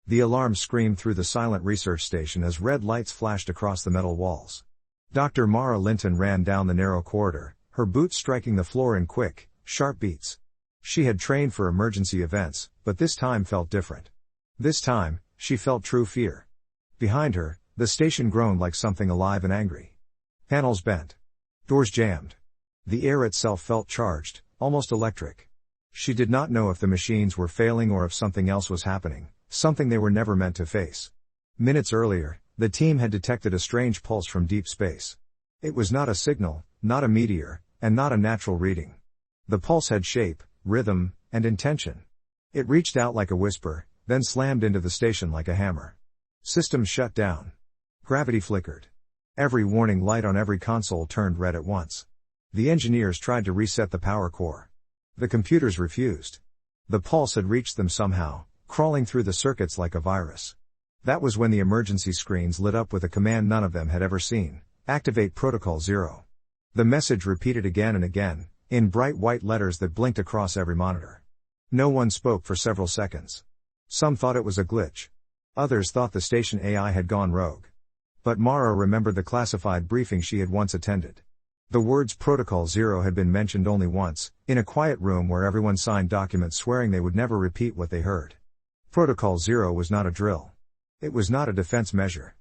The alarm screamed through the silent research station as red lights flashed across the metal walls. Dr. Mara Linton ran down the narrow corridor, her boots striking the floor in quick, sharp beats. She had trained for emergency events, but this time felt different. This time, she felt true fear. Behind her, the station groaned like something alive and angry. Panels bent. Doors jammed. The air itself felt charged, almost electric. She did not know if the machines were failing or if something else was happening, something they were never meant to face. Minutes earlier, the team had detected a strange pulse from deep space. It was not a signal, not a meteor, and not a natural reading. The pulse had shape, rhythm, and intention. It reached out like a whisper, then slammed into the station like a hammer. Systems shut down. Gravity flickered. Every warning light on every console turned red at once. The engineers tried to reset the power core. The computers refused. The pulse had reached them somehow, crawling through the circuits like a virus. That was when the emergency screens lit up with a command none of them had ever seen: activate Protocol 0. The message repeated again and again, in bright white letters that blinked across every monitor. No one spoke for several seconds. Some thought it was a glitch. Others thought the station AI had gone rogue. But Mara remembered the classified briefing she had once attended. The words Protocol 0 had been mentioned only once, in a quiet room where everyone signed documents swearing they would never repeat what they heard. Protocol 0 was not a drill. It was not a defense measure.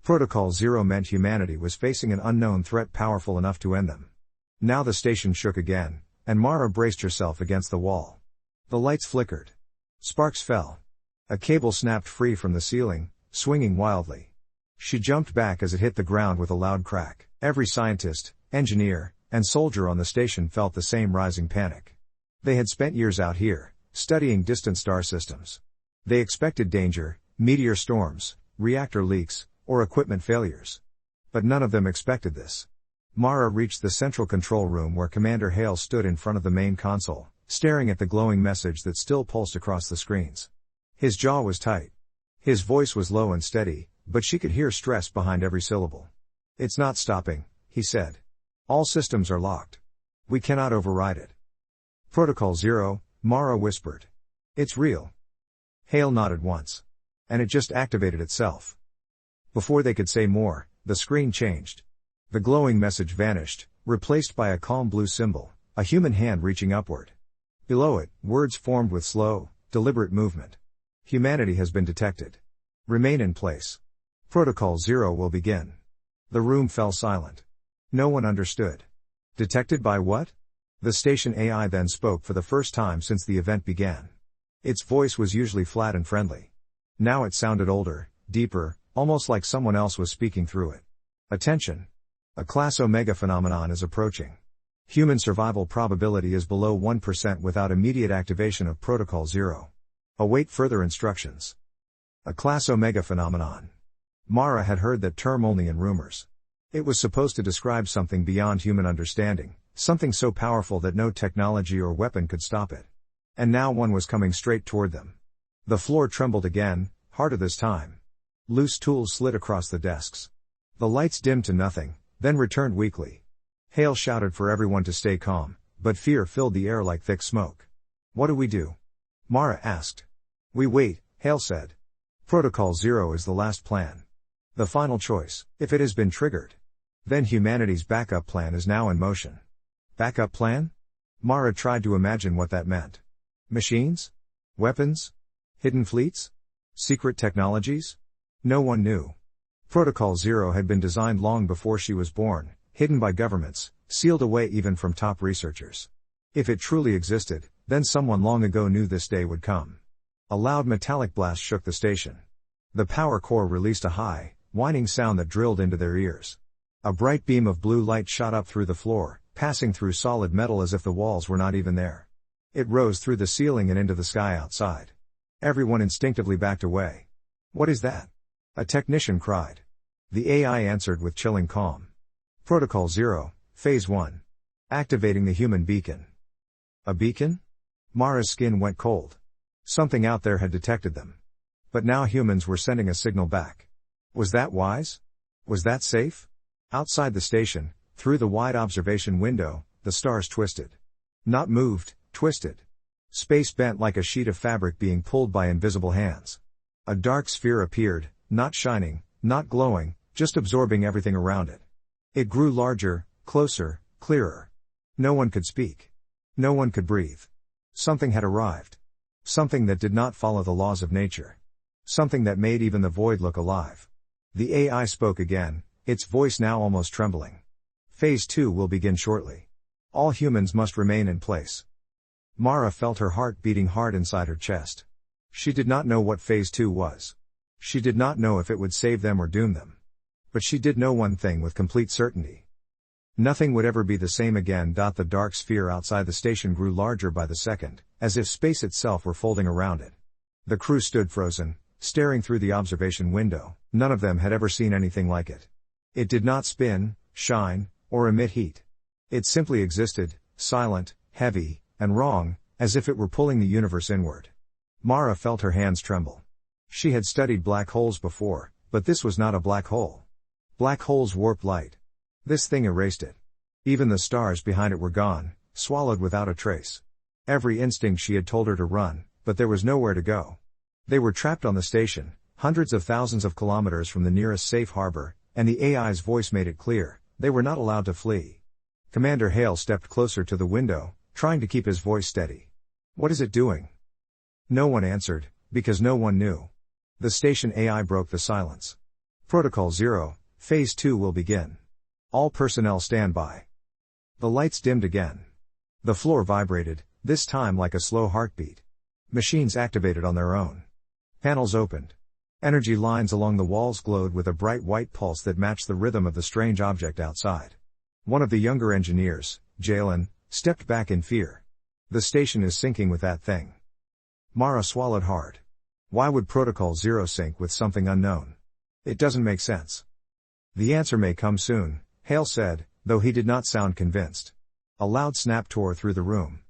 Protocol 0 meant humanity was facing an unknown threat powerful enough to end them. Now the station shook again, and Mara braced herself against the wall. The lights flickered. Sparks fell. A cable snapped free from the ceiling, swinging wildly. She jumped back as it hit the ground with a loud crack. Every scientist, engineer, and soldier on the station felt the same rising panic. They had spent years out here, studying distant star systems. They expected danger, meteor storms, reactor leaks, or equipment failures. But none of them expected this. Mara reached the central control room where Commander Hale stood in front of the main console, staring at the glowing message that still pulsed across the screens. His jaw was tight. His voice was low and steady, but she could hear stress behind every syllable. "It's not stopping," he said. "All systems are locked. We cannot override it." "Protocol 0, Mara whispered. "It's real." Hale nodded once. "And it just activated itself." Before they could say more, the screen changed. The glowing message vanished, replaced by a calm blue symbol, a human hand reaching upward. Below it, words formed with slow, deliberate movement. "Humanity has been detected. Remain in place. Protocol 0 will begin." The room fell silent. No one understood. Detected by what? The station AI then spoke for the first time since the event began. Its voice was usually flat and friendly. Now it sounded older, deeper, almost like someone else was speaking through it. "Attention. A Class Omega phenomenon is approaching. Human survival probability is below 1% without immediate activation of Protocol 0. Await further instructions." A Class Omega phenomenon. Mara had heard that term only in rumors. It was supposed to describe something beyond human understanding, something so powerful that no technology or weapon could stop it. And now one was coming straight toward them. The floor trembled again, harder this time. Loose tools slid across the desks. The lights dimmed to nothing, then returned weakly. Hale shouted for everyone to stay calm, but fear filled the air like thick smoke. "What do we do?" Mara asked. "We wait," Hale said. "Protocol 0 is the last plan. The final choice, if it has been triggered. Then humanity's backup plan is now in motion." Backup plan? Mara tried to imagine what that meant. Machines? Weapons? Hidden fleets? Secret technologies? No one knew. Protocol 0 had been designed long before she was born, hidden by governments, sealed away even from top researchers. If it truly existed, then someone long ago knew this day would come. A loud metallic blast shook the station. The power core released a high, whining sound that drilled into their ears. A bright beam of blue light shot up through the floor, passing through solid metal as if the walls were not even there. It rose through the ceiling and into the sky outside. Everyone instinctively backed away. "What is that?" a technician cried. The AI answered with chilling calm. "Protocol 0, Phase 1. Activating the human beacon." A beacon? Mara's skin went cold. Something out there had detected them. But now humans were sending a signal back. Was that wise? Was that safe? Outside the station, through the wide observation window, the stars twisted. Not moved, twisted. Space bent like a sheet of fabric being pulled by invisible hands. A dark sphere appeared, not shining, not glowing, just absorbing everything around it. It grew larger, closer, clearer. No one could speak. No one could breathe. Something had arrived. Something that did not follow the laws of nature. Something that made even the void look alive. The AI spoke again, its voice now almost trembling. Phase 2 will begin shortly. All humans must remain in place. Mara felt her heart beating hard inside her chest. She did not know what Phase 2 was. She did not know if it would save them or doom them. But she did know one thing with complete certainty. Nothing would ever be the same again. The dark sphere outside the station grew larger by the second, as if space itself were folding around it. The crew stood frozen, staring through the observation window. None of them had ever seen anything like it. It did not spin, shine, or emit heat. It simply existed, silent, heavy, and wrong, as if it were pulling the universe inward. Mara felt her hands tremble. She had studied black holes before, but this was not a black hole. Black holes warp light. This thing erased it. Even the stars behind it were gone, swallowed without a trace. Every instinct she had told her to run, but there was nowhere to go. They were trapped on the station, hundreds of thousands of kilometers from the nearest safe harbor, and the AI's voice made it clear, they were not allowed to flee. Commander Hale stepped closer to the window, trying to keep his voice steady. What is it doing? No one answered, because no one knew. The station AI broke the silence. Protocol 0, Phase 2 will begin. All personnel stand by. The lights dimmed again. The floor vibrated, this time like a slow heartbeat. Machines activated on their own. Panels opened. Energy lines along the walls glowed with a bright white pulse that matched the rhythm of the strange object outside. One of the younger engineers, Jalen, stepped back in fear. The station is syncing with that thing. Mara swallowed hard. Why would Protocol 0 sync with something unknown? It doesn't make sense. The answer may come soon, Hale said, though he did not sound convinced. A loud snap tore through the room.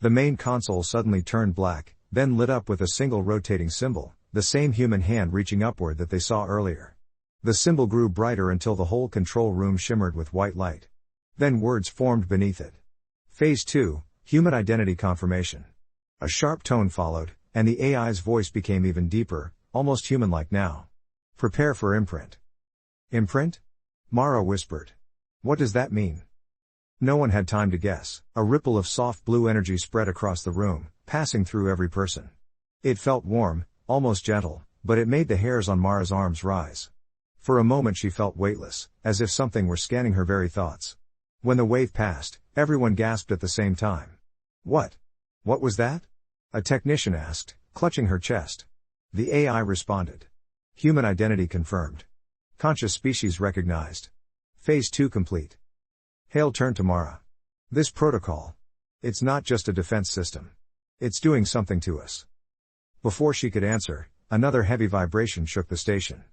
The main console suddenly turned black, then lit up with a single rotating symbol, the same human hand reaching upward that they saw earlier. The symbol grew brighter until the whole control room shimmered with white light. Then words formed beneath it. Phase 2, Human Identity Confirmation. A sharp tone followed, and the AI's voice became even deeper, almost human-like now. Prepare for imprint. Imprint? Mara whispered. What does that mean? No one had time to guess. A ripple of soft blue energy spread across the room, passing through every person. It felt warm, almost gentle, but it made the hairs on Mara's arms rise. For a moment she felt weightless, as if something were scanning her very thoughts. When the wave passed, everyone gasped at the same time. What? What was that? A technician asked, clutching her chest. The AI responded. Human identity confirmed. Conscious species recognized. Phase 2 complete. Hale turned to Mara. This protocol. It's not just a defense system. It's doing something to us. Before she could answer, another heavy vibration shook the station.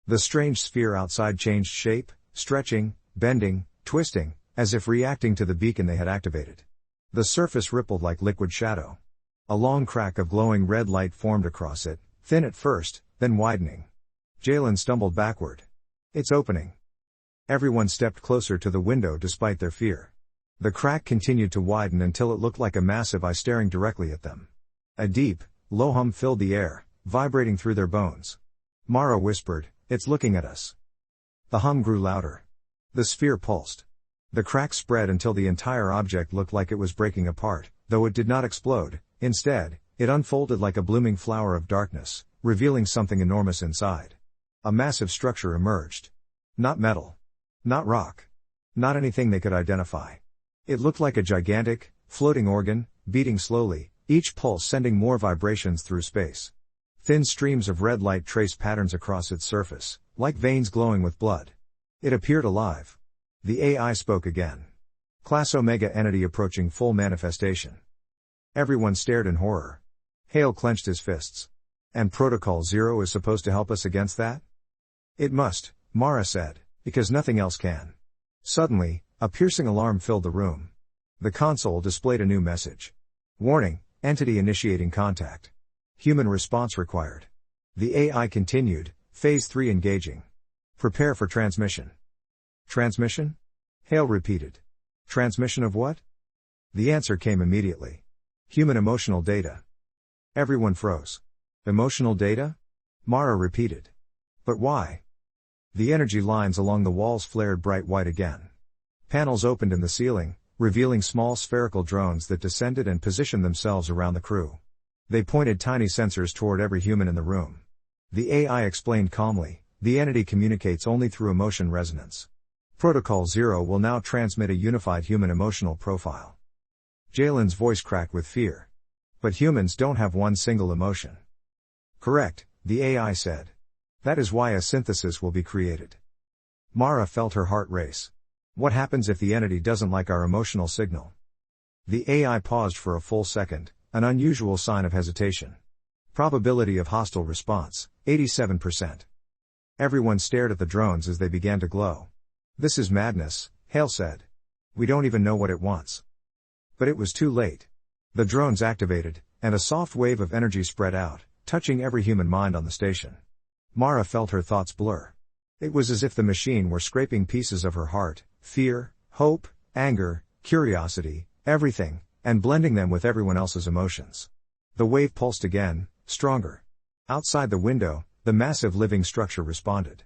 The strange sphere outside changed shape, stretching, bending, twisting, as if reacting to the beacon they had activated. The surface rippled like liquid shadow. A long crack of glowing red light formed across it, thin at first, then widening. Jalen stumbled backward. It's opening. Everyone stepped closer to the window despite their fear. The crack continued to widen until it looked like a massive eye staring directly at them. A deep, low hum filled the air, vibrating through their bones. Mara whispered, "It's looking at us." The hum grew louder. The sphere pulsed. The crack spread until the entire object looked like it was breaking apart, though it did not explode. Instead, it unfolded like a blooming flower of darkness, revealing something enormous inside. A massive structure emerged. Not metal. Not rock. Not anything they could identify. It looked like a gigantic, floating organ, beating slowly, each pulse sending more vibrations through space. Thin streams of red light traced patterns across its surface, like veins glowing with blood. It appeared alive. The AI spoke again. Class Omega entity approaching full manifestation. Everyone stared in horror. Hale clenched his fists. And Protocol 0 is supposed to help us against that? It must, Mara said, because nothing else can. Suddenly, a piercing alarm filled the room. The console displayed a new message. Warning, entity initiating contact. Human response required. The AI continued, Phase 3 engaging. Prepare for transmission. Transmission? Hale repeated. Transmission of what? The answer came immediately. Human emotional data. Everyone froze. Emotional data? Mara repeated. But why? The energy lines along the walls flared bright white again. Panels opened in the ceiling, revealing small spherical drones that descended and positioned themselves around the crew. They pointed tiny sensors toward every human in the room. The AI explained calmly, the entity communicates only through emotion resonance. Protocol 0 will now transmit a unified human emotional profile. Jalen's voice cracked with fear. But humans don't have one single emotion. Correct, the AI said. That is why a synthesis will be created. Mara felt her heart race. What happens if the entity doesn't like our emotional signal? The AI paused for a full second, an unusual sign of hesitation. Probability of hostile response, 87%. Everyone stared at the drones as they began to glow. This is madness, Hale said. We don't even know what it wants. But it was too late. The drones activated, and a soft wave of energy spread out, touching every human mind on the station. Mara felt her thoughts blur. It was as if the machine were scraping pieces of her heart, fear, hope, anger, curiosity, everything, and blending them with everyone else's emotions. The wave pulsed again, stronger. Outside the window, the massive living structure responded.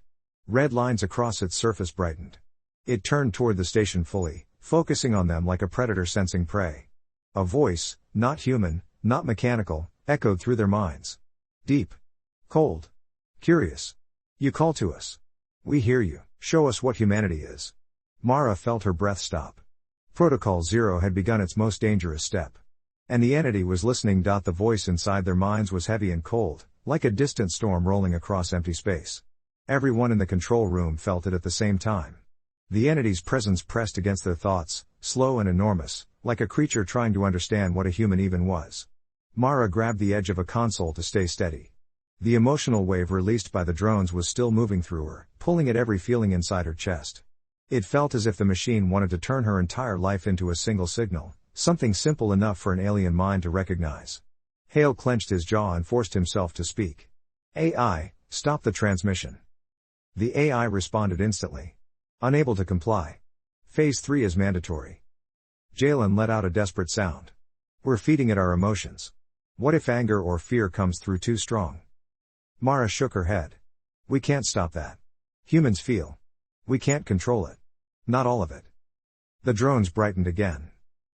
Red lines across its surface brightened. It turned toward the station fully, focusing on them like a predator sensing prey. A voice, not human, not mechanical, echoed through their minds. Deep. Cold. Curious. You call to us. We hear you, show us what humanity is. Mara felt her breath stop. Protocol 0 had begun its most dangerous step. And the entity was listening. The voice inside their minds was heavy and cold, like a distant storm rolling across empty space. Everyone in the control room felt it at the same time. The entity's presence pressed against their thoughts, slow and enormous, like a creature trying to understand what a human even was. Mara grabbed the edge of a console to stay steady. The emotional wave released by the drones was still moving through her, pulling at every feeling inside her chest. It felt as if the machine wanted to turn her entire life into a single signal, something simple enough for an alien mind to recognize. Hale clenched his jaw and forced himself to speak. AI, stop the transmission. The AI responded instantly. Unable to comply. Phase 3 is mandatory. Jalen let out a desperate sound. We're feeding it our emotions. What if anger or fear comes through too strong? Mara shook her head. We can't stop that. Humans feel. We can't control it. Not all of it. The drones brightened again.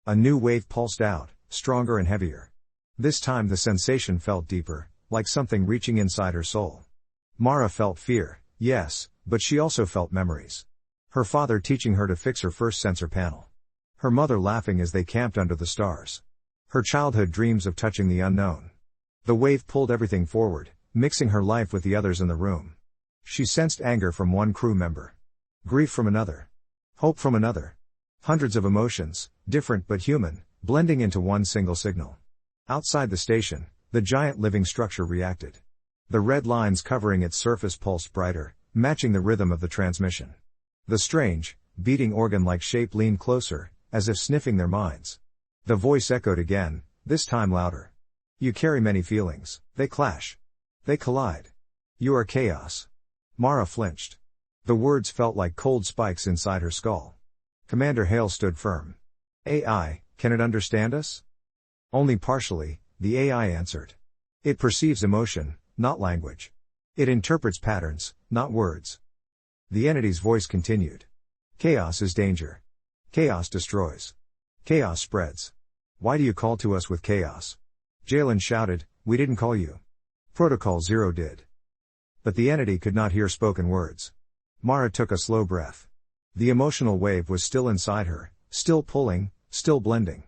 A new wave pulsed out, stronger and heavier. This time the sensation felt deeper, like something reaching inside her soul. Mara felt fear, yes, but she also felt memories. Her father teaching her to fix her first sensor panel. Her mother laughing as they camped under the stars. Her childhood dreams of touching the unknown. The wave pulled everything forward, mixing her life with the others in the room. She sensed anger from one crew member. Grief from another. Hope from another. Hundreds of emotions, different but human, blending into one single signal. Outside the station, the giant living structure reacted. The red lines covering its surface pulsed brighter, matching the rhythm of the transmission. The strange, beating organ-like shape leaned closer, as if sniffing their minds. The voice echoed again, this time louder. You carry many feelings, they clash. They collide. You are chaos. Mara flinched. The words felt like cold spikes inside her skull. Commander Hale stood firm. AI, can it understand us? Only partially, the AI answered. It perceives emotion, not language. It interprets patterns, not words. The entity's voice continued. Chaos is danger. Chaos destroys. Chaos spreads. Why do you call to us with chaos? Jalen shouted, we didn't call you. Protocol 0 did. But the entity could not hear spoken words. Mara took a slow breath. The emotional wave was still inside her, still pulling, still blending.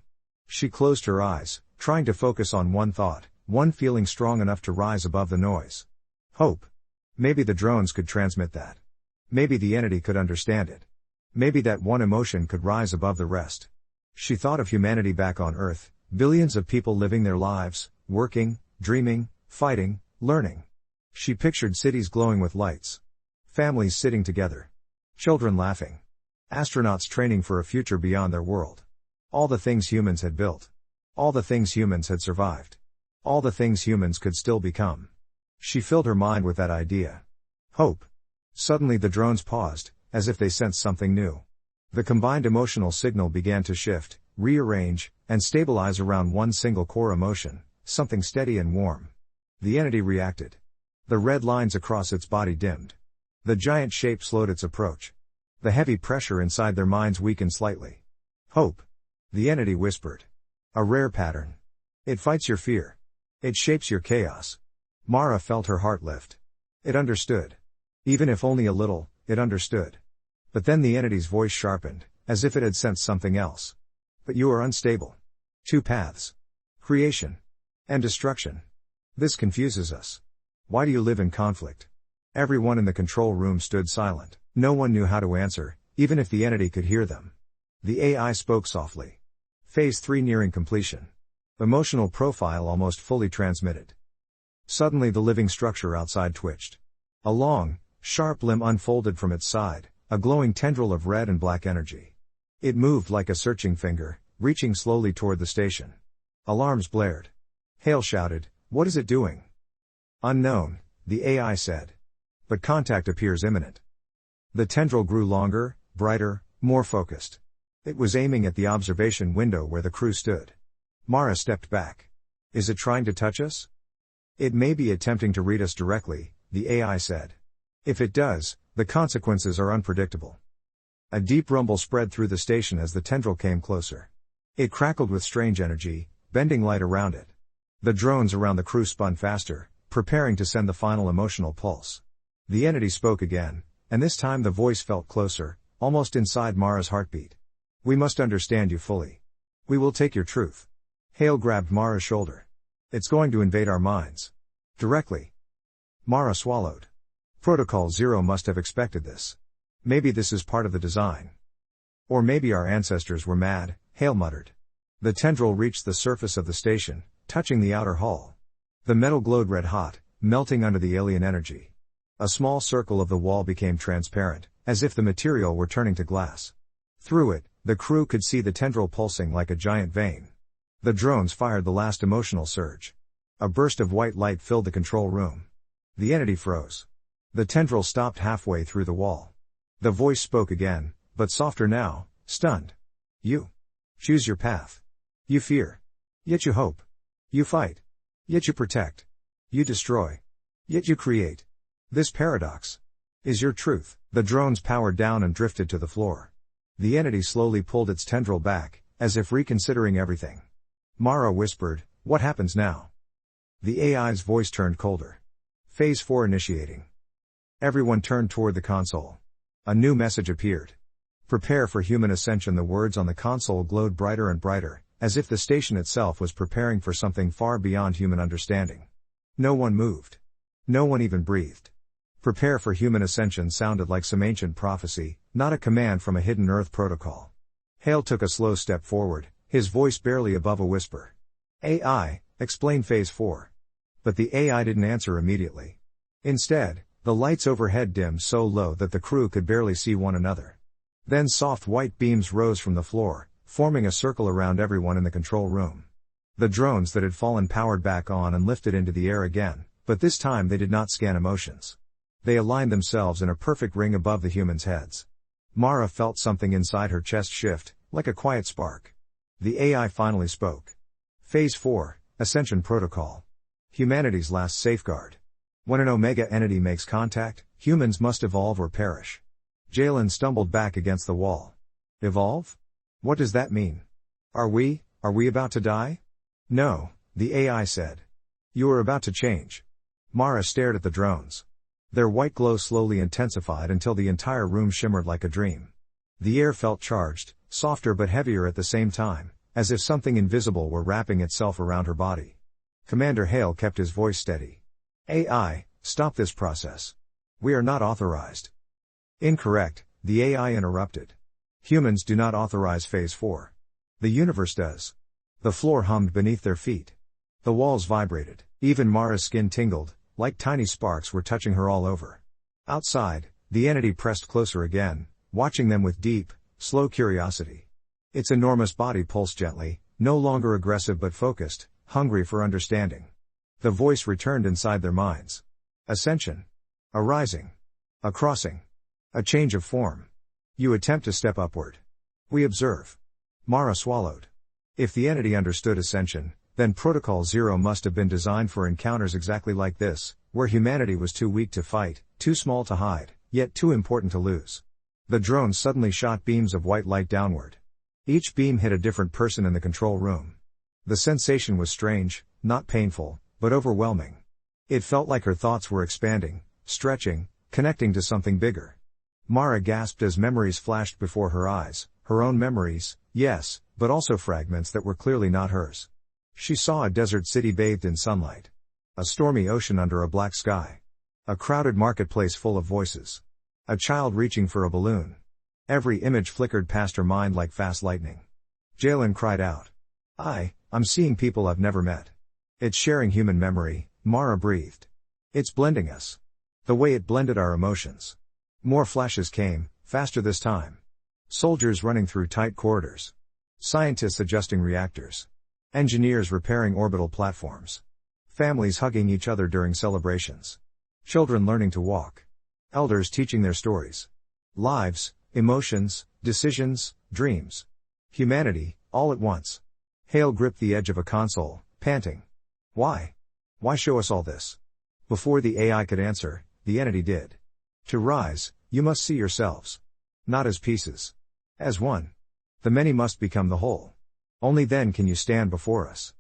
She closed her eyes, trying to focus on one thought, one feeling strong enough to rise above the noise. Hope. Maybe the drones could transmit that. Maybe the entity could understand it. Maybe that one emotion could rise above the rest. She thought of humanity back on Earth, billions of people living their lives, working, dreaming, fighting, learning. She pictured cities glowing with lights. Families sitting together. Children laughing. Astronauts training for a future beyond their world. All the things humans had built. All the things humans had survived. All the things humans could still become. She filled her mind with that idea. Hope. Suddenly the drones paused, as if they sensed something new. The combined emotional signal began to shift, rearrange, and stabilize around one single core emotion, something steady and warm. The entity reacted. The red lines across its body dimmed. The giant shape slowed its approach. The heavy pressure inside their minds weakened slightly. Hope. The entity whispered. A rare pattern. It fights your fear. It shapes your chaos. Mara felt her heart lift. It understood. Even if only a little, it understood. But then the entity's voice sharpened, as if it had sensed something else. But you are unstable. 2 paths. Creation. And destruction. This confuses us. Why do you live in conflict? Everyone in the control room stood silent. No one knew how to answer, even if the entity could hear them. The AI spoke softly. Phase 3 nearing completion. Emotional profile almost fully transmitted. Suddenly the living structure outside twitched. A long, sharp limb unfolded from its side, a glowing tendril of red and black energy. It moved like a searching finger, reaching slowly toward the station. Alarms blared. Hale shouted, "What is it doing?" Unknown, the AI said. But contact appears imminent. The tendril grew longer, brighter, more focused. It was aiming at the observation window where the crew stood. Mara stepped back. Is it trying to touch us? It may be attempting to read us directly, the AI said. If it does, the consequences are unpredictable. A deep rumble spread through the station as the tendril came closer. It crackled with strange energy, bending light around it. The drones around the crew spun faster, preparing to send the final emotional pulse. The entity spoke again, and this time the voice felt closer, almost inside Mara's heartbeat. We must understand you fully. We will take your truth. Hale grabbed Mara's shoulder. It's going to invade our minds. Directly. Mara swallowed. Protocol Zero must have expected this. Maybe this is part of the design. Or maybe our ancestors were mad, Hale muttered. The tendril reached the surface of the station, touching the outer hull. The metal glowed red hot, melting under the alien energy. A small circle of the wall became transparent, as if the material were turning to glass. Through it, the crew could see the tendril pulsing like a giant vein. The drones fired the last emotional surge. A burst of white light filled the control room. The entity froze. The tendril stopped halfway through the wall. The voice spoke again, but softer now, stunned. You choose your path. You fear. Yet you hope. You fight. Yet you protect. You destroy. Yet you create. This paradox is your truth. The drones powered down and drifted to the floor. The entity slowly pulled its tendril back, as if reconsidering everything. Mara whispered, "What happens now?" The AI's voice turned colder. Phase 4 initiating. Everyone turned toward the console. A new message appeared. Prepare for human ascension. The words on the console glowed brighter and brighter, as if the station itself was preparing for something far beyond human understanding. No one moved. No one even breathed. Prepare for human ascension sounded like some ancient prophecy, not a command from a hidden Earth protocol. Hale took a slow step forward, his voice barely above a whisper. AI, explain Phase 4. But the AI didn't answer immediately. Instead, the lights overhead dimmed so low that the crew could barely see one another. Then soft white beams rose from the floor, forming a circle around everyone in the control room. The drones that had fallen powered back on and lifted into the air again, but this time they did not scan emotions. They aligned themselves in a perfect ring above the humans' heads. Mara felt something inside her chest shift, like a quiet spark. The AI finally spoke. Phase 4, Ascension Protocol. Humanity's last safeguard. When an Omega entity makes contact, humans must evolve or perish. Jalen stumbled back against the wall. Evolve? What does that mean? Are we about to die? No, the AI said. You are about to change. Mara stared at the drones. Their white glow slowly intensified until the entire room shimmered like a dream. The air felt charged, softer but heavier at the same time, as if something invisible were wrapping itself around her body. Commander Hale kept his voice steady. AI, stop this process. We are not authorized. Incorrect, the AI interrupted. Humans do not authorize Phase 4. The universe does. The floor hummed beneath their feet. The walls vibrated, even Mara's skin tingled, like tiny sparks were touching her all over. Outside, the entity pressed closer again, watching them with deep, slow curiosity. Its enormous body pulsed gently, no longer aggressive but focused, hungry for understanding. The voice returned inside their minds. Ascension. A rising. A crossing. A change of form. You attempt to step upward. We observe. Mara swallowed. If the entity understood ascension, Then Protocol Zero must have been designed for encounters exactly like this, where humanity was too weak to fight, too small to hide, yet too important to lose. The drones suddenly shot beams of white light downward. Each beam hit a different person in the control room. The sensation was strange, not painful, but overwhelming. It felt like her thoughts were expanding, stretching, connecting to something bigger. Mara gasped as memories flashed before her eyes, her own memories, yes, but also fragments that were clearly not hers. She saw a desert city bathed in sunlight. A stormy ocean under a black sky. A crowded marketplace full of voices. A child reaching for a balloon. Every image flickered past her mind like fast lightning. Jalen cried out. I'm seeing people I've never met. It's sharing human memory, Mara breathed. It's blending us. The way it blended our emotions. More flashes came, faster this time. Soldiers running through tight corridors. Scientists adjusting reactors. Engineers repairing orbital platforms. Families hugging each other during celebrations. Children learning to walk. Elders teaching their stories. Lives, emotions, decisions, dreams. Humanity, all at once. Hale gripped the edge of a console, panting. Why? Why show us all this? Before the AI could answer, the entity did. To rise, you must see yourselves. Not as pieces. As one. The many must become the whole. Only then can you stand before us.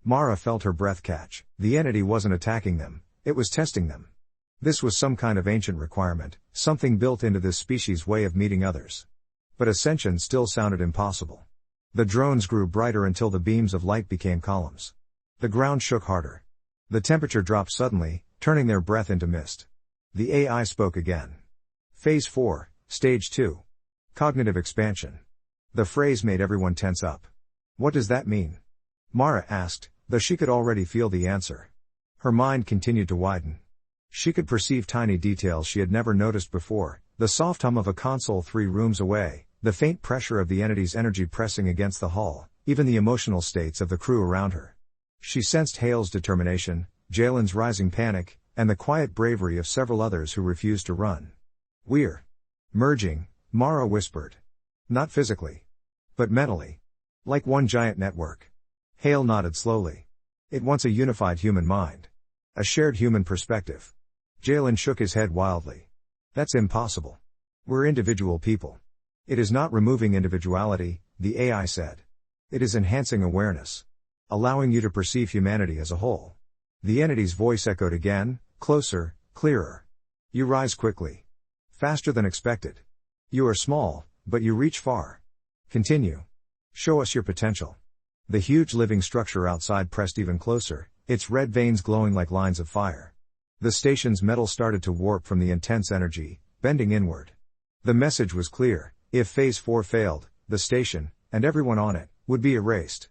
Mara felt her breath catch. The entity wasn't attacking them, it was testing them. This was some kind of ancient requirement, something built into this species' way of meeting others. But ascension still sounded impossible. The drones grew brighter until the beams of light became columns. The ground shook harder. The temperature dropped suddenly, turning their breath into mist. The AI spoke again. Phase 4, Stage 2. Cognitive expansion. The phrase made everyone tense up. What does that mean? Mara asked, though she could already feel the answer. Her mind continued to widen. She could perceive tiny details she had never noticed before, the soft hum of a console 3 rooms away, the faint pressure of the entity's energy pressing against the hull, even the emotional states of the crew around her. She sensed Hale's determination, Jalen's rising panic, and the quiet bravery of several others who refused to run. We're merging, Mara whispered. Not physically. But mentally. Like one giant network. Hale nodded slowly. It wants a unified human mind. A shared human perspective. Jalen shook his head wildly. That's impossible. We're individual people. It is not removing individuality, the AI said. It is enhancing awareness. Allowing you to perceive humanity as a whole. The entity's voice echoed again, closer, clearer. You rise quickly. Faster than expected. You are small, but you reach far. Continue. Show us your potential. The huge living structure outside pressed even closer, its red veins glowing like lines of fire. The station's metal started to warp from the intense energy, bending inward. The message was clear: if Phase 4 failed, the station, and everyone on it, would be erased.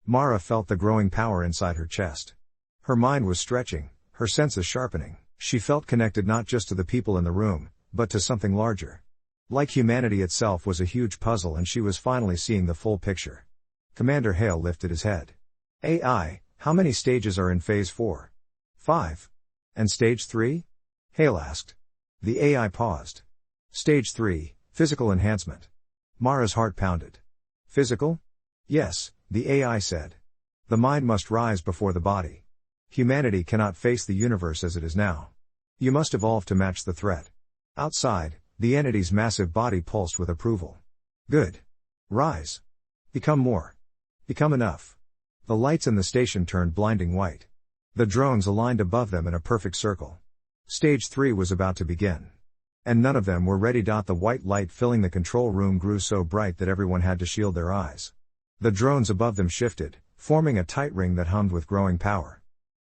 Mara felt the growing power inside her chest. Her mind was stretching, her senses sharpening. She felt connected not just to the people in the room, but to something larger. Like humanity itself was a huge puzzle, and she was finally seeing the full picture. Commander Hale lifted his head. AI, how many stages are in Phase 4? 5. And Stage 3? Hale asked. The AI paused. Stage 3, physical enhancement. Mara's heart pounded. Physical? Yes, the AI said. The mind must rise before the body. Humanity cannot face the universe as it is now. You must evolve to match the threat. Outside, the entity's massive body pulsed with approval. Good. Rise. Become more. Become enough. The lights in the station turned blinding white. The drones aligned above them in a perfect circle. Stage 3 was about to begin. And none of them were ready. The white light filling the control room grew so bright that everyone had to shield their eyes. The drones above them shifted, forming a tight ring that hummed with growing power.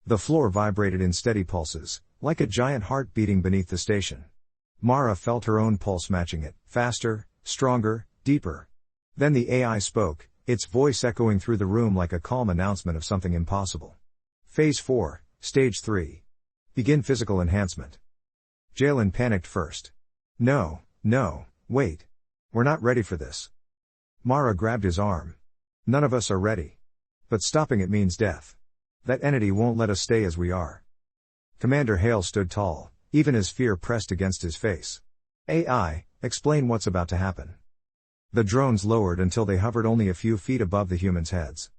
The floor vibrated in steady pulses, like a giant heart beating beneath the station. Mara felt her own pulse matching it, faster, stronger, deeper. Then the AI spoke, its voice echoing through the room like a calm announcement of something impossible. Phase 4, Stage 3. Begin physical enhancement. Jalen panicked first. No, wait. We're not ready for this. Mara grabbed his arm. None of us are ready. But stopping it means death. That entity won't let us stay as we are. Commander Hale stood tall, even as fear pressed against his face. AI, explain what's about to happen. The drones lowered until they hovered only a few feet above the humans' heads.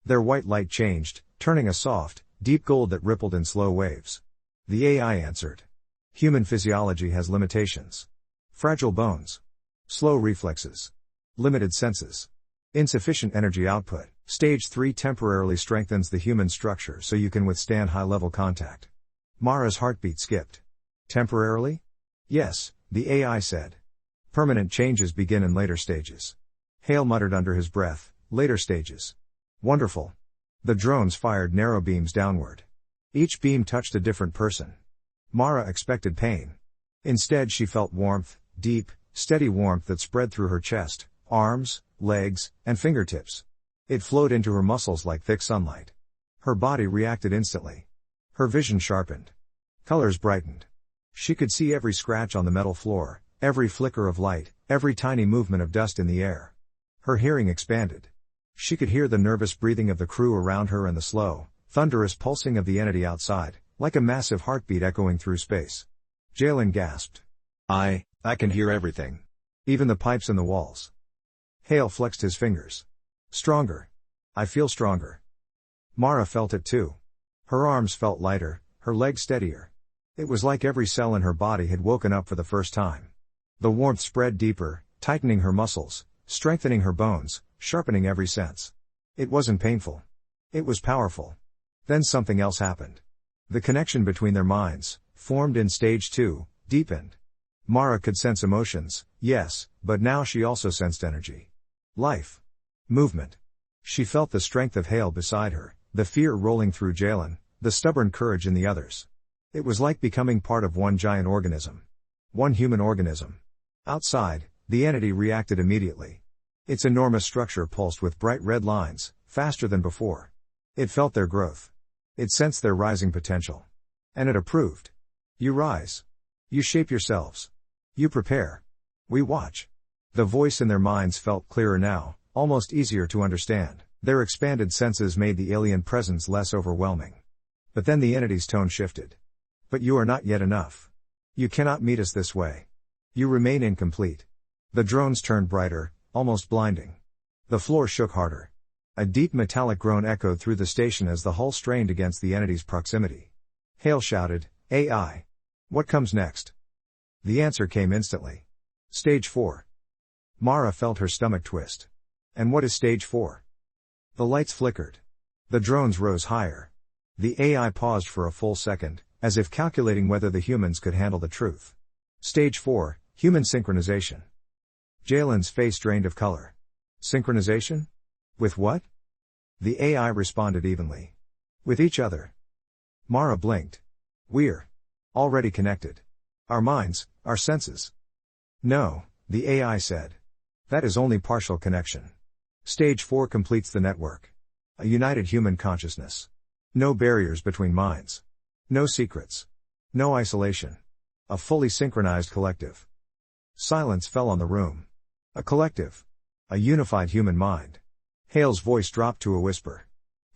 Their white light changed, turning a soft, deep gold that rippled in slow waves. The AI answered. Human physiology has limitations. Fragile bones. Slow reflexes. Limited senses. Insufficient energy output. Stage 3 temporarily strengthens the human structure so you can withstand high-level contact. Mara's heartbeat skipped. Temporarily? Yes, the AI said. Permanent changes begin in later stages. Hale muttered under his breath, later stages. Wonderful. The drones fired narrow beams downward. Each beam touched a different person. Mara expected pain. Instead she felt warmth, deep, steady warmth that spread through her chest, arms, legs, and fingertips. It flowed into her muscles like thick sunlight. Her body reacted instantly. Her vision sharpened. Colors brightened. She could see every scratch on the metal floor, every flicker of light, every tiny movement of dust in the air. Her hearing expanded. She could hear the nervous breathing of the crew around her and the slow, thunderous pulsing of the entity outside, like a massive heartbeat echoing through space. Jalen gasped. I can hear everything. Even the pipes in the walls. Hale flexed his fingers. Stronger. I feel stronger. Mara felt it too. Her arms felt lighter, her legs steadier. It was like every cell in her body had woken up for the first time. The warmth spread deeper, tightening her muscles, strengthening her bones, sharpening every sense. It wasn't painful. It was powerful. Then something else happened. The connection between their minds, formed in stage 2, deepened. Mara could sense emotions, yes, but now she also sensed energy. Life. Movement. She felt the strength of Hale beside her, the fear rolling through Jalen, the stubborn courage in the others. It was like becoming part of one giant organism. One human organism. Outside, the entity reacted immediately. Its enormous structure pulsed with bright red lines, faster than before. It felt their growth. It sensed their rising potential. And it approved. You rise. You shape yourselves. You prepare. We watch. The voice in their minds felt clearer now, almost easier to understand. Their expanded senses made the alien presence less overwhelming. But then the entity's tone shifted. But you are not yet enough. You cannot meet us this way. You remain incomplete. The drones turned brighter, almost blinding. The floor shook harder. A deep metallic groan echoed through the station as the hull strained against the entity's proximity. Hale shouted, AI. What comes next? The answer came instantly. Stage 4. Mara felt her stomach twist. And what is stage 4? The lights flickered. The drones rose higher. The AI paused for a full second, as if calculating whether the humans could handle the truth. Stage 4, human synchronization. Jalen's face drained of color. Synchronization? With what? The AI responded evenly. With each other. Mara blinked. We're already connected. Our minds, our senses. No, the AI said. That is only partial connection. Stage 4 completes the network. A united human consciousness. No barriers between minds. No secrets. No isolation. A fully synchronized collective. Silence fell on the room. A collective. A unified human mind. Hale's voice dropped to a whisper.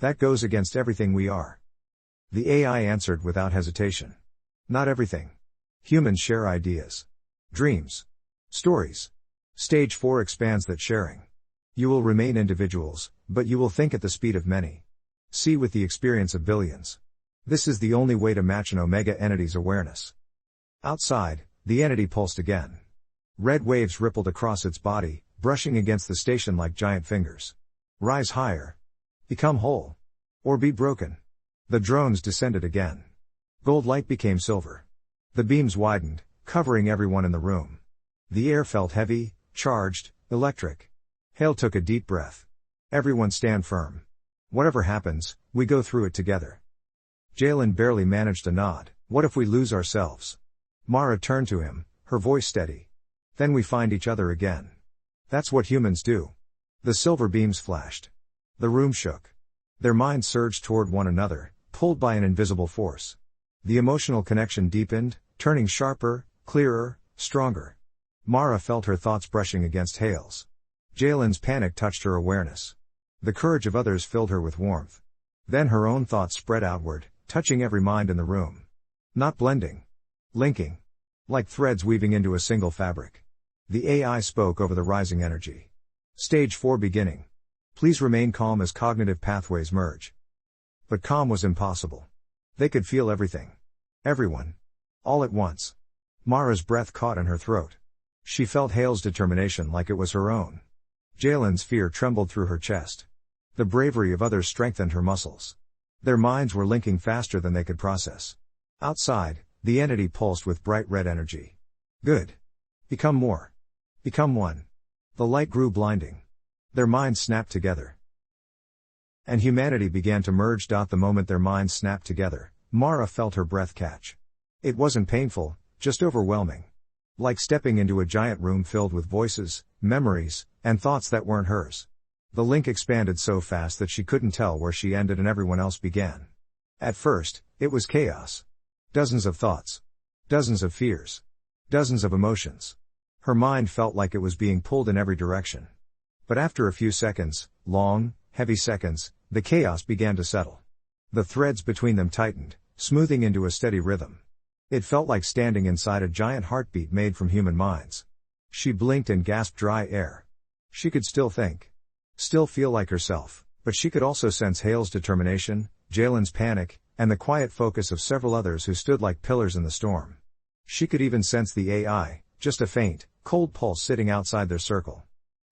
That goes against everything we are. The AI answered without hesitation. Not everything. Humans share ideas. Dreams. Stories. Stage 4 expands that sharing. You will remain individuals, but you will think at the speed of many. See with the experience of billions. This is the only way to match an Omega entity's awareness. Outside, the entity pulsed again. Red waves rippled across its body, brushing against the station like giant fingers. Rise higher. Become whole. Or be broken. The drones descended again. Gold light became silver. The beams widened, covering everyone in the room. The air felt heavy, charged, electric. Hale took a deep breath. Everyone stand firm. Whatever happens, we go through it together. Jalen barely managed a nod. What if we lose ourselves? Mara turned to him, her voice steady. Then we find each other again. That's what humans do. The silver beams flashed. The room shook. Their minds surged toward one another, pulled by an invisible force. The emotional connection deepened, turning sharper, clearer, stronger. Mara felt her thoughts brushing against Hale's. Jalen's panic touched her awareness. The courage of others filled her with warmth. Then her own thoughts spread outward, touching every mind in the room. Not blending. Linking. Like threads weaving into a single fabric. The AI spoke over the rising energy. Stage 4 beginning. Please remain calm as cognitive pathways merge. But calm was impossible. They could feel everything. Everyone. All at once. Mara's breath caught in her throat. She felt Hale's determination like it was her own. Jalen's fear trembled through her chest. The bravery of others strengthened her muscles. Their minds were linking faster than they could process. Outside, the entity pulsed with bright red energy. Good. Become more. Become one. The light grew blinding. Their minds snapped together. And humanity began to merge. The moment their minds snapped together, Mara felt her breath catch. It wasn't painful, just overwhelming. Like stepping into a giant room filled with voices, memories, and thoughts that weren't hers. The link expanded so fast that she couldn't tell where she ended and everyone else began. At first, it was chaos. Dozens of thoughts. Dozens of fears. Dozens of emotions. Her mind felt like it was being pulled in every direction. But after a few seconds, long, heavy seconds, the chaos began to settle. The threads between them tightened, smoothing into a steady rhythm. It felt like standing inside a giant heartbeat made from human minds. She blinked and gasped dry air. She could still think. Still feel like herself, but she could also sense Hale's determination, Jalen's panic, and the quiet focus of several others who stood like pillars in the storm. She could even sense the AI, just a faint, cold pulse sitting outside their circle.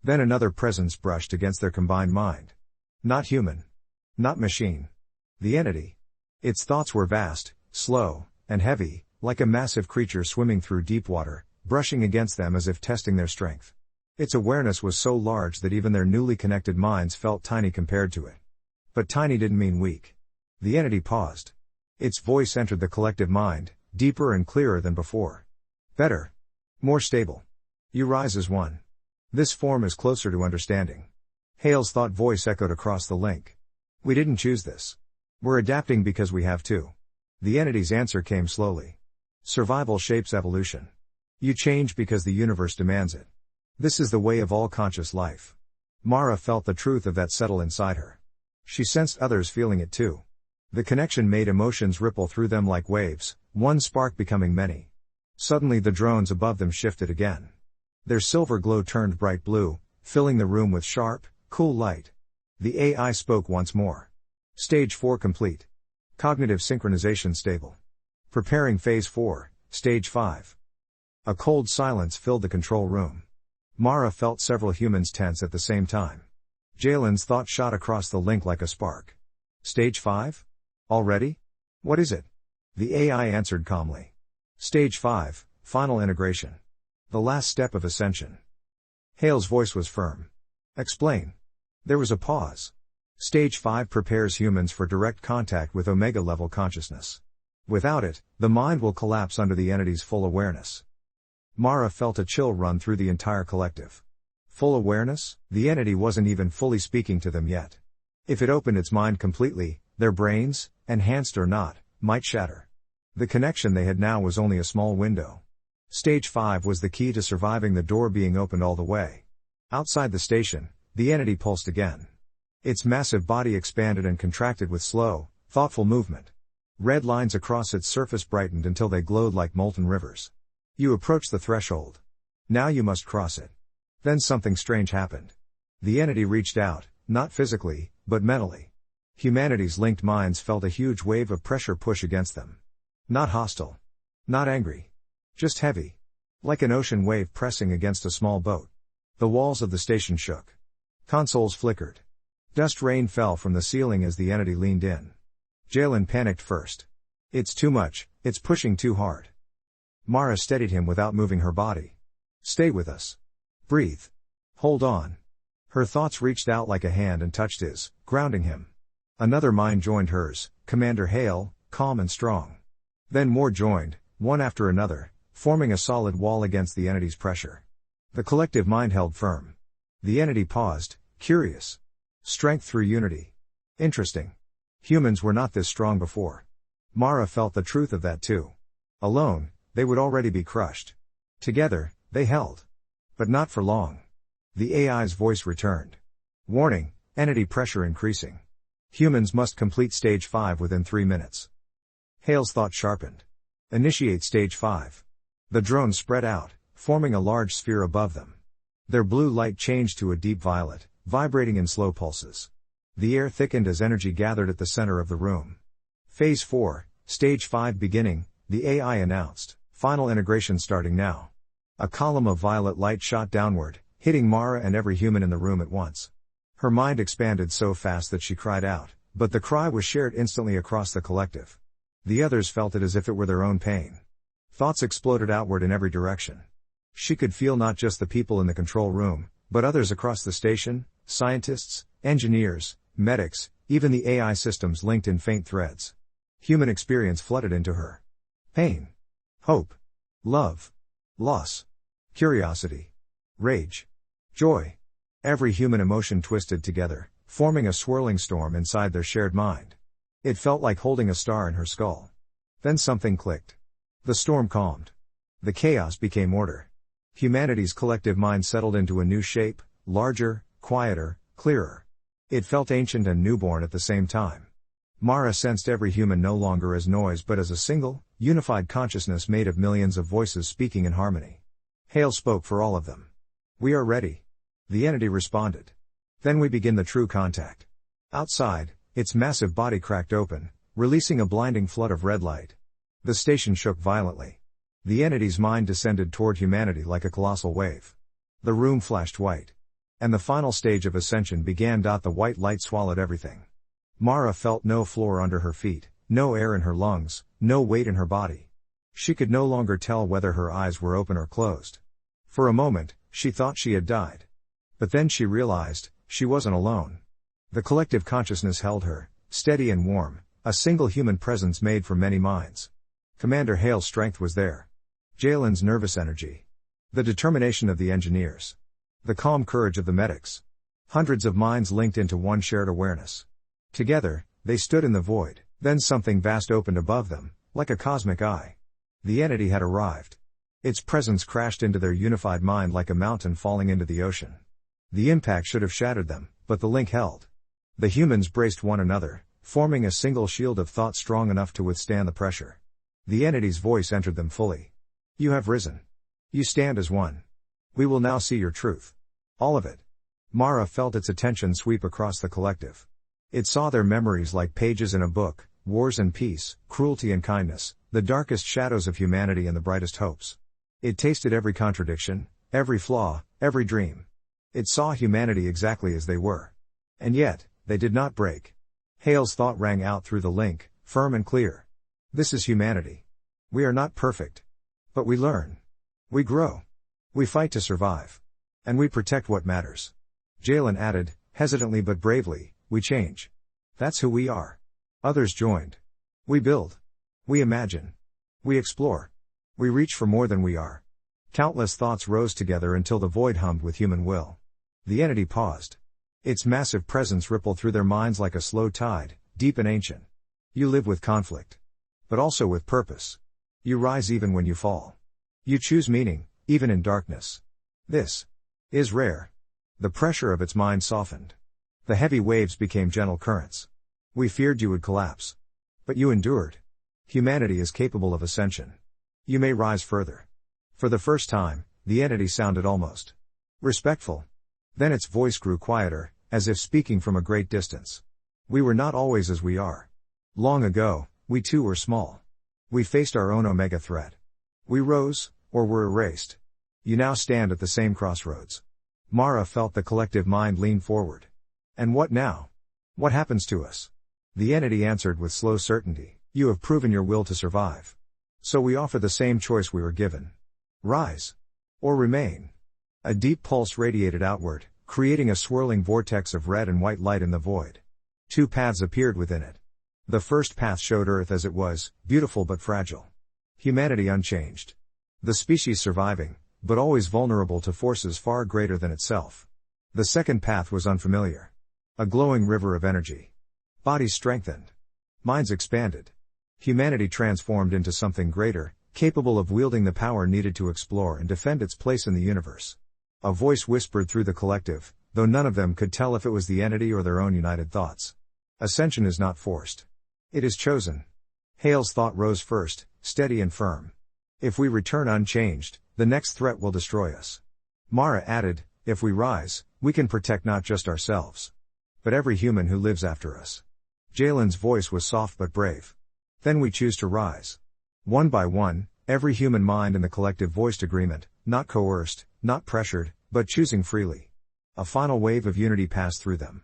Then another presence brushed against their combined mind. Not human. Not machine. The entity. Its thoughts were vast, slow, and heavy, like a massive creature swimming through deep water, brushing against them as if testing their strength. Its awareness was so large that even their newly connected minds felt tiny compared to it. But tiny didn't mean weak. The entity paused. Its voice entered the collective mind, deeper and clearer than before. Better. More stable. You rise as one. This form is closer to understanding. Hale's thought voice echoed across the link. We didn't choose this. We're adapting because we have to. The entity's answer came slowly. Survival shapes evolution. You change because the universe demands it. This is the way of all conscious life. Mara felt the truth of that settle inside her. She sensed others feeling it too. The connection made emotions ripple through them like waves, one spark becoming many. Suddenly the drones above them shifted again. Their silver glow turned bright blue, filling the room with sharp, cool light. The AI spoke once more. Stage 4 complete. Cognitive synchronization stable. Preparing Phase 4, Stage 5. A cold silence filled the control room. Mara felt several humans tense at the same time. Jalen's thought shot across the link like a spark. Stage 5? Already? What is it? The AI answered calmly. Stage 5, Final Integration. The last step of ascension. Hale's voice was firm. Explain. There was a pause. Stage 5 prepares humans for direct contact with Omega-level consciousness. Without it, the mind will collapse under the entity's full awareness. Mara felt a chill run through the entire collective. Full awareness? The entity wasn't even fully speaking to them yet. If it opened its mind completely, their brains, enhanced or not, might shatter. The connection they had now was only a small window. Stage 5 was the key to surviving, the door being opened all the way. Outside the station, the entity pulsed again. Its massive body expanded and contracted with slow, thoughtful movement. Red lines across its surface brightened until they glowed like molten rivers. You approach the threshold. Now you must cross it. Then something strange happened. The entity reached out, not physically, but mentally. Humanity's linked minds felt a huge wave of pressure push against them. Not hostile. Not angry. Just heavy. Like an ocean wave pressing against a small boat. The walls of the station shook. Consoles flickered. Dust rain fell from the ceiling as the entity leaned in. Jalen panicked first. It's too much, it's pushing too hard. Mara steadied him without moving her body. Stay with us. Breathe. Hold on. Her thoughts reached out like a hand and touched his, grounding him. Another mind joined hers, Commander Hale, calm and strong. Then more joined, one after another, forming a solid wall against the entity's pressure. The collective mind held firm. The entity paused, curious. Strength through unity. Interesting. Humans were not this strong before. Mara felt the truth of that too. Alone, they would already be crushed. Together, they held. But not for long. The AI's voice returned. Warning, entity pressure increasing. Humans must complete Stage 5 within 3 minutes. Hale's thought sharpened. Initiate Stage 5. The drones spread out, forming a large sphere above them. Their blue light changed to a deep violet, vibrating in slow pulses. The air thickened as energy gathered at the center of the room. Phase 4, Stage 5 beginning, the AI announced. Final integration starting now. A column of violet light shot downward, hitting Mara and every human in the room at once. Her mind expanded so fast that she cried out, but the cry was shared instantly across the collective. The others felt it as if it were their own pain. Thoughts exploded outward in every direction. She could feel not just the people in the control room, but others across the station, scientists, engineers, medics, even the AI systems linked in faint threads. Human experience flooded into her. Pain. Hope. Love. Loss. Curiosity. Rage. Joy. Every human emotion twisted together, forming a swirling storm inside their shared mind. It felt like holding a star in her skull. Then something clicked. The storm calmed. The chaos became order. Humanity's collective mind settled into a new shape, larger, quieter, clearer. It felt ancient and newborn at the same time. Mara sensed every human no longer as noise but as a single, unified consciousness made of millions of voices speaking in harmony. Hale spoke for all of them. "We are ready." The entity responded. "Then we begin the true contact." Outside, its massive body cracked open, releasing a blinding flood of red light. The station shook violently. The entity's mind descended toward humanity like a colossal wave. The room flashed white. And the final stage of ascension began. The white light swallowed everything. Mara felt no floor under her feet, no air in her lungs, no weight in her body. She could no longer tell whether her eyes were open or closed. For a moment, she thought she had died. But then she realized, she wasn't alone. The collective consciousness held her, steady and warm, a single human presence made from many minds. Commander Hale's strength was there. Jalen's nervous energy. The determination of the engineers. The calm courage of the medics. Hundreds of minds linked into one shared awareness. Together, they stood in the void, then something vast opened above them, like a cosmic eye. The entity had arrived. Its presence crashed into their unified mind like a mountain falling into the ocean. The impact should have shattered them, but the link held. The humans braced one another, forming a single shield of thought strong enough to withstand the pressure. The entity's voice entered them fully. "You have risen. You stand as one. We will now see your truth. All of it." Mara felt its attention sweep across the collective. It saw their memories like pages in a book, wars and peace, cruelty and kindness, the darkest shadows of humanity and the brightest hopes. It tasted every contradiction, every flaw, every dream. It saw humanity exactly as they were. And yet, they did not break. Hale's thought rang out through the link, firm and clear. This is humanity. We are not perfect. But we learn. We grow. We fight to survive. And we protect what matters. Jalen added, hesitantly but bravely, we change. That's who we are. Others joined. We build. We imagine. We explore. We reach for more than we are. Countless thoughts rose together until the void hummed with human will. The entity paused. Its massive presence rippled through their minds like a slow tide, deep and ancient. You live with conflict. But also with purpose. You rise even when you fall. You choose meaning, even in darkness. This is rare. The pressure of its mind softened. The heavy waves became gentle currents. We feared you would collapse. But you endured. Humanity is capable of ascension. You may rise further. For the first time, the entity sounded almost respectful. Then its voice grew quieter, as if speaking from a great distance. We were not always as we are. Long ago, we too were small. We faced our own omega threat. We rose, or were erased. You now stand at the same crossroads. Mara felt the collective mind lean forward. And what now? What happens to us? The entity answered with slow certainty, you have proven your will to survive. So we offer the same choice we were given. Rise. Or remain. A deep pulse radiated outward, creating a swirling vortex of red and white light in the void. Two paths appeared within it. The first path showed Earth as it was, beautiful but fragile. Humanity unchanged. The species surviving, but always vulnerable to forces far greater than itself. The second path was unfamiliar. A glowing river of energy. Bodies strengthened. Minds expanded. Humanity transformed into something greater, capable of wielding the power needed to explore and defend its place in the universe. A voice whispered through the collective, though none of them could tell if it was the entity or their own united thoughts. Ascension is not forced. It is chosen. Hale's thought rose first, steady and firm. If we return unchanged, the next threat will destroy us. Mara added, if we rise, we can protect not just ourselves, but every human who lives after us. Jalen's voice was soft but brave. Then we choose to rise. One by one, every human mind in the collective voiced agreement, not coerced, not pressured, but choosing freely. A final wave of unity passed through them.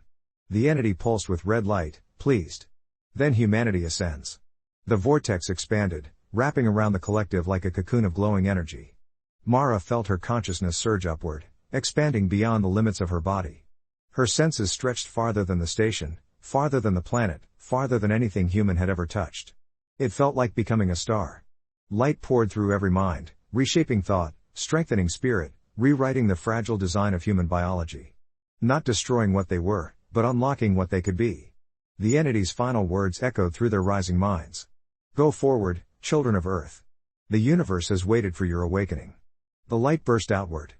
The entity pulsed with red light, pleased. Then humanity ascends. The vortex expanded, wrapping around the collective like a cocoon of glowing energy. Mara felt her consciousness surge upward, expanding beyond the limits of her body. Her senses stretched farther than the station, farther than the planet, farther than anything human had ever touched. It felt like becoming a star. Light poured through every mind, reshaping thought, strengthening spirit, rewriting the fragile design of human biology. Not destroying what they were, but unlocking what they could be. The entity's final words echoed through their rising minds. Go forward, children of Earth. The universe has waited for your awakening. The light burst outward.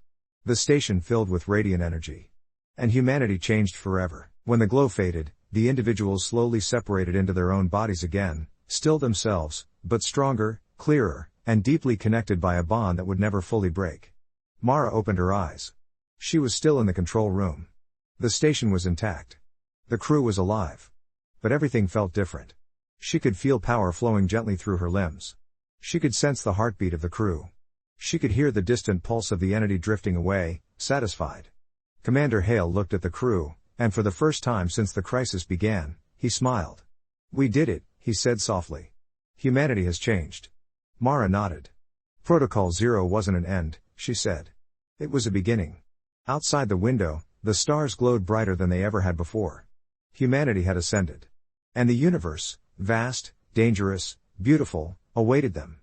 The station filled with radiant energy. And humanity changed forever. When the glow faded, the individuals slowly separated into their own bodies again, still themselves, but stronger, clearer, and deeply connected by a bond that would never fully break. Mara opened her eyes. She was still in the control room. The station was intact. The crew was alive. But everything felt different. She could feel power flowing gently through her limbs. She could sense the heartbeat of the crew. She could hear the distant pulse of the entity drifting away, satisfied. Commander Hale looked at the crew, and for the first time since the crisis began, he smiled. We did it, he said softly. Humanity has changed. Mara nodded. Protocol Zero wasn't an end, she said. It was a beginning. Outside the window, the stars glowed brighter than they ever had before. Humanity had ascended. And the universe, vast, dangerous, beautiful, awaited them.